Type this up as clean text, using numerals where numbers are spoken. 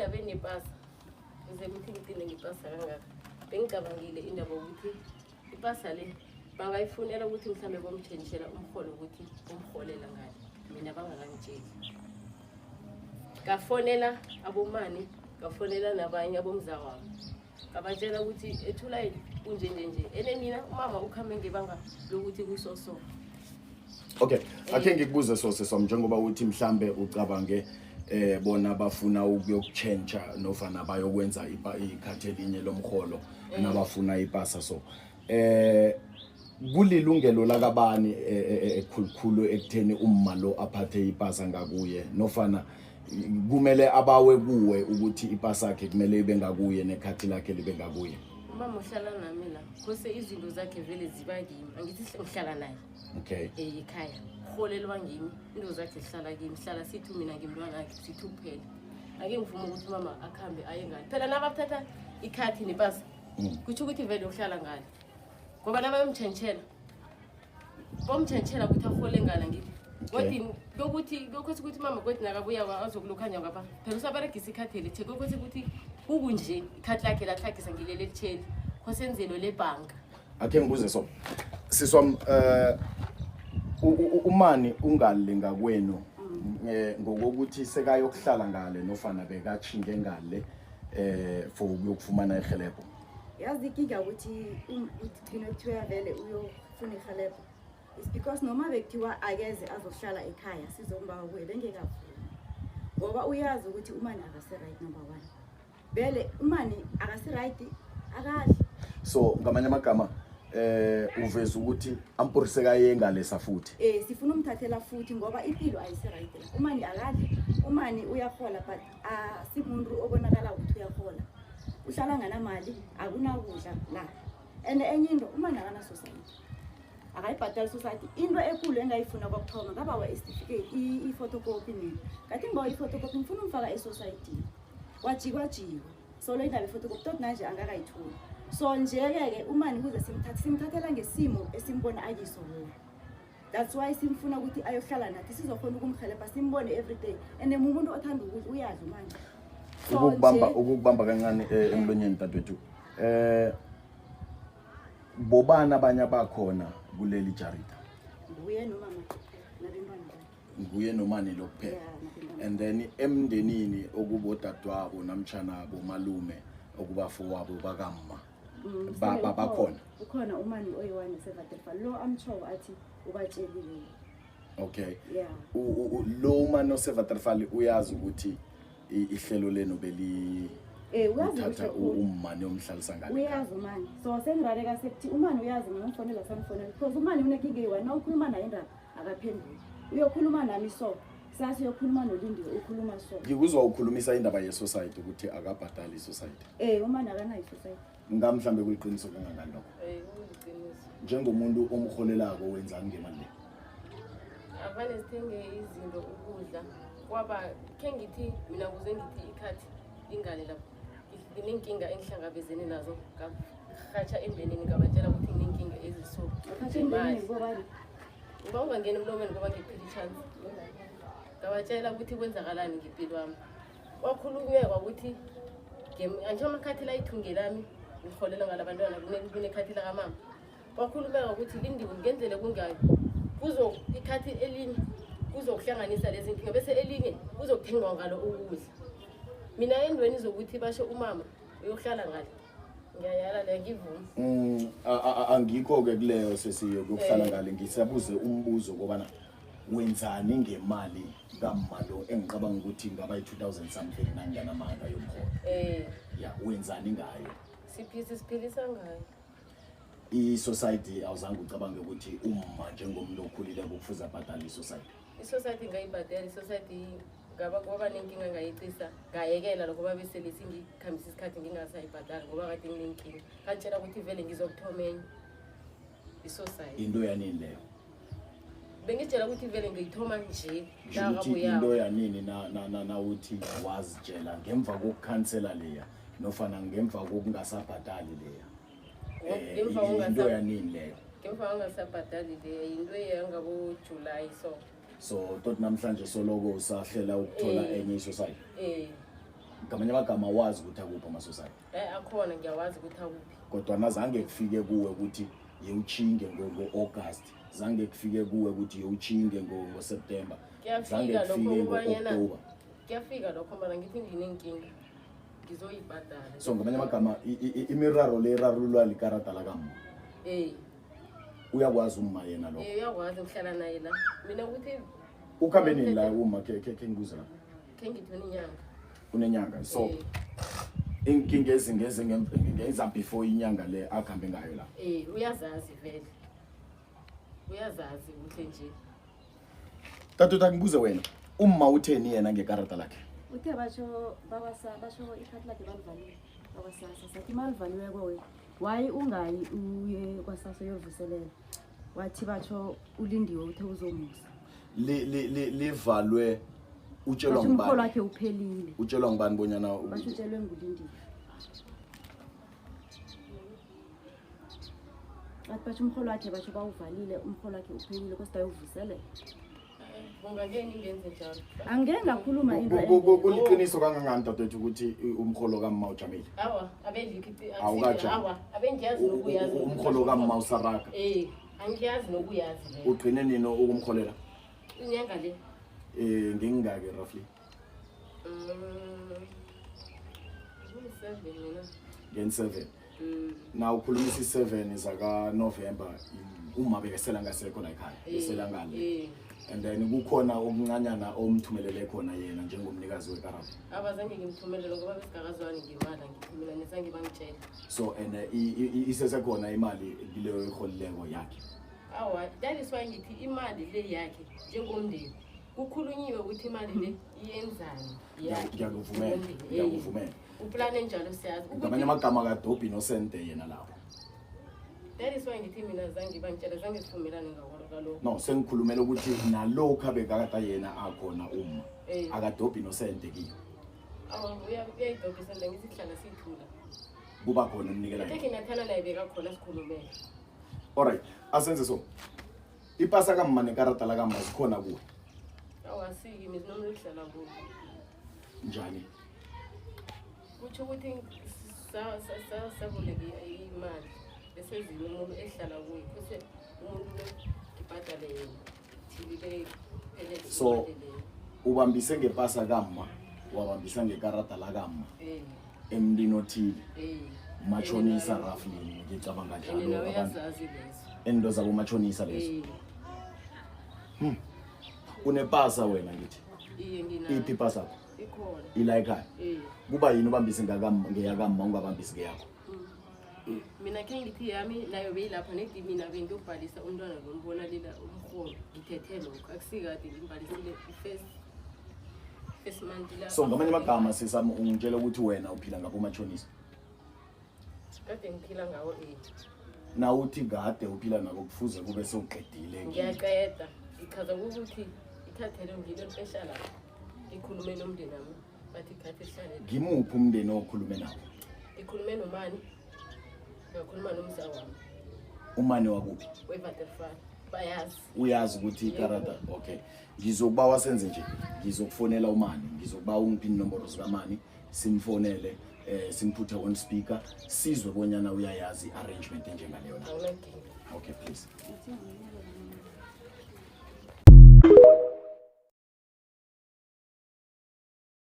endabeni yepasa ngize ukuthi ngitine ngipasa kangaka bengicabangile indaba ukuthi ipasa le bangayifunela ukuthi mhlambe bomtshentshela umholo ukuthi umholela ngani mina bangakangitsheli ngafonela abomani ngafonela nabanye abomzawami ngabatshela ukuthi ethulayi kunje nje ene mina umama ukhambe ngebanga lokuthi kuyisoso. Okay, akhe ngikubuze sose som njengoba uthi mhlambe ucabange bona bafuna ukuyokuchange nofana bayokwenza ikhathi elinye lomholo nabafuna ipasa so kulilungelo lakabani ekhulukhulu ekutheni umma lo aphathe ipasa ngakuye nofana kumele abawe kuwe ukuthi ipasa yakhe kumele ibe ngakuye nekhathi lakhe libe ngakuye. Umama uhlala nami la kose izinto zakhe vele ziba kimi angithi ngihlala naye. Okay. Ekhaya uholelwa ngimi into zakhe zihlala kimi hlala sithu mina ngimntwana wakhe sithu kuphela ake ngivuma ukuthi mama akhambe aye ngani phela nabathatha ikhathi nepasa kuthi ukuthi vele uhlala ngani ngoba nabayomtshentshela bomtshentshela ukuthi ahole ngana ngithi kodwa ukuthi ukuthi mama kodwa nakabuya azokulukhanya ngapha phela usaberegisa ikhathi lethe ukuthi ukuthi kukunje ikhathi lakhe lahlakisa ngilele litsheli khosenzelo lebhanka. Akhe ngibuze so siswam umani ungalinga kwenu ngokuthi sekayokuhlala ngale nofana bekachinge ngale for ukuyokufumana ihelebo. Yazi ikinga ukuthi kuthiwa vele uyofuna ihelebo is because noma bekuthiwa akeze azohlala ekhaya sizomba kuye bengekavumi ngoba uyazi ukuthi umani akase right number 1 vele umani akase right akadli so ngamanye amagama uveza ukuthi ampuriseka yengalesa futhi sifuna umthathela futhi ngoba impilo ayise right umani akadli umani uyahola but simuntu obonakala ukuthi uyahola uhlala nganamali akunakudla la enye into umani akana society akayibhatala society into enkulu engayifuna kwakuthoma ngaba wa certificate i-photocopy mina kathi ngibawa i-photocopy ngifuna umfaka e-society wajikwa so lo indaba i-photocopy tot manje angakayitholi so njeke-ke umani kuze simthathela ngesimo esimbona akiso lo that's why simfuna ukuthi ayohlala nathi sizokhona ukumhelebha simbone everyday and umuntu othanda ukuthi uyadla manje ukubamba kancane emlonyeni dadwethu bobana abanye abakhona kuleli jarida nguye nomama nabantwana nguye nomani lokuphela and then emndenini okubodadwabo namtshana bomalume okubafowabo bakamma bakhona ukhona umani oyi-1 esevaterfal lo amtshowo athi ubatshelile. Okay, yeah lo umani osevaterfal uyazi ukuthi ihlelo leno beli uthatha umani omhlalisa ngale uyazi umani so sengirareka sekuthi umani uyazi ngimfonela samfonela because umani unenkinga eyi-1 na ukhuluma naye indaba akaphenduli uyokhuluma nami so sasi uyokhuluma noLindiwe ukhuluma so ngikuzwa ukhulumisa indaba ye-society ukuthi akabhadali i-society umani akanayo i-society ngamhlambe kuliqiniso kangangani lokho Kuliqiniso njengomuntu omholelako wenzani ngemali le avane sithenge izinto ukudla kwaba ke ngithi mina kuze ngithi ikhathi ingane lapho nginenkinga engihlangabezene nazo ngahatsha embenini ngabatshela ukuthi nginenkinga eziso ngoba ungangena emlomeni ngoba ngiphila ichance ngabatshela ukuthi kwenzakalani ngempilo wami wakhulunyeka ukuthi nje amakhathi la ithunge lami ngiholela ngalabantwana kunekhathi la kamama wakhulumeka ukuthi Lindiwe ngenzele kungayo kuzo ikhathi elinye kuzokuhlanganisa lezi nkinga bese elinye kuzokuthengwa ngalo ukudla mina endweni zokuthi basho umama uyohlala ngale ngiyayala la ngivuma angikho ke kuleyo sesiyo ukuhlala ngale ngisabuze umbuzo kobana wenzani ngemali kamalo engiqabanga ukuthi ngaba i2000 something nangana manga yomholo ya wenzani ngayo siphilisa ngayo i-society awuzange ucabange ukuthi uma njengomuntu okhulile kufuza abhadale i-society ngayibhadela i-society ngoba nenkinga ngayicisa ngayekela lokho bese lesingikhambisa isikhathi ngingasayibhadali ngoba kade nginenkinga katshela ukuthi vele ngizokuthomenya i-society into yanini leyo bengitshela ukuthi vele ngiyithoma nje into yanini na uthi wazitshela ngemva kokukhansela leya nofana ngemva kokungasabhadali leya into yanini leyo ngemva kokungasabhadali leya into eyangabo July so tot namhlanje soloko usahlela ukuthola enye i-society ngamanye amagama wazi ukuthi akuphi amasosayiti akhona ngiyawazi ukuthi akuphi kodwa nazange kufike kuwe ukuthi yewuchinge ngo-August zange kufike kuwe ukuthi yewuchinge ngo-September zange kufike ngo-October kuyafika lokho mara ngithi nginenkinga ngizoyibhadala so ngamanye amagama imiraro le erarulwa likarata lakama uyakwazi uma yena lokho uyakwazi ngihlala naye la mina ukuthi ukhambe nini la uma ke ngibuza la ke ngithona inyanga unenyanga so inkinga ezingeze ngenza before inyanga le akhambe ngayo la uyazazi vele uyazazi ukuthi nje tatu ngibuze wena uma utheni yena ngekarata lakhe uthe basho ikhadi lakhe balivalile bakwasasa sathi malivaliweko wena wayi ungayi uye kwasasa uyovuselela wathi batsho ulindiwe uthe uzomusa livalwe utshelwa umkholo ngubani wakhe uphelile utshelwa ngubani bonyana basho utshelwe ngulindiwe athi basho umkholo wakhe basho bawuvalile umkholo wakhe uphelile kosida uyovuselela ungake ngingenze njalo angeke ngakhuluma into kuliqiniso kangangani dadethu ukuthi umkholo kamma ujamile awa abengikithi Awukajami. awa abengiyazi nokuyazi umkholo kamma usaraka angiyazi nokuyazi le ugcine nini ukumkholela inyanga le ngengingake roughly seven mina ngen-7 na ukhulumisa i-7 zaka-November uma bekesela ngasekho la ekhaya besela ngale and then kukhona okuncanyana omthumelele khona yena njengomnikazi wekarata abazange ngimthumelele ngoba besigakazwani ngemali ngithumela nesange bangitshela so and isesekhona imali kileyo iholileko yakhe awa that is why ngithi imali le yakhe njengomndeni kukhulunyiwe ukuthi imali le iyenzani ngiyakuvumela uplane njalo siyazi ngamanye amagama kadobhi nosente yena lapho that is why ngithi mina zange bangitshela zange sivumelane ngakho no sengikhulumela ukuthi nalokho abekakade yena akhona uma akadobhi nosente kiyo awa uyayidobhisa nje ngithi kuhlala siyithula kuba khona umnikela yena nathana naye bekakhona sikhulumele alright asenze so ipasa kamma nekarata la kamma zikhona kuwe awa siki mina nomuntu uhlala kuwo njani kutsho ukuthi saboleke imali bese zile umuntu ehlala kuyo bese umuntu ngibhadale yena thibile phele so ubambise ngepasa kamma wabambisa ngekarata la kamma emndini othile machonisa roughly ngicabanga njalo abantu endo zabo machonisa lezo unepasa wena ngithi iye ngina iphi ipasa yakho ikhona ila ekhaya kuba yini ubambise ngeyakamma ungabambisi ngeyakho mina ke ngithi yami nayo beyilapha nedi mina bengiyobhalisa umntwana lombona lila umholo ngithethe lokho akusikade ngimbhalisile first month la so ngamanye amagama sisami ungitshela ukuthi wena uphila ngabo machonisa kade ngiphila ngawo na uthi kade uphila nabo kufuze kube sewuqedile ngiyaqeda ichaza ukuthi ithathele ngilo special ikhulume nomndeni nami bathi khathe sihlale ngimuphi umndeni okhulume nawo ikhulume nomani ngakhuluma nomza wami umane wakuphi weVaterfall bayazi uyazi ukuthi ikarata okay ngizokubawa senze nje ngizokufonela umani ngizokubawa ungiphi inombolo zikaMani simfonele simphuthe on speaker sizwe bonyana uyayazi arrangement enjengaleyo na awunankinga okay please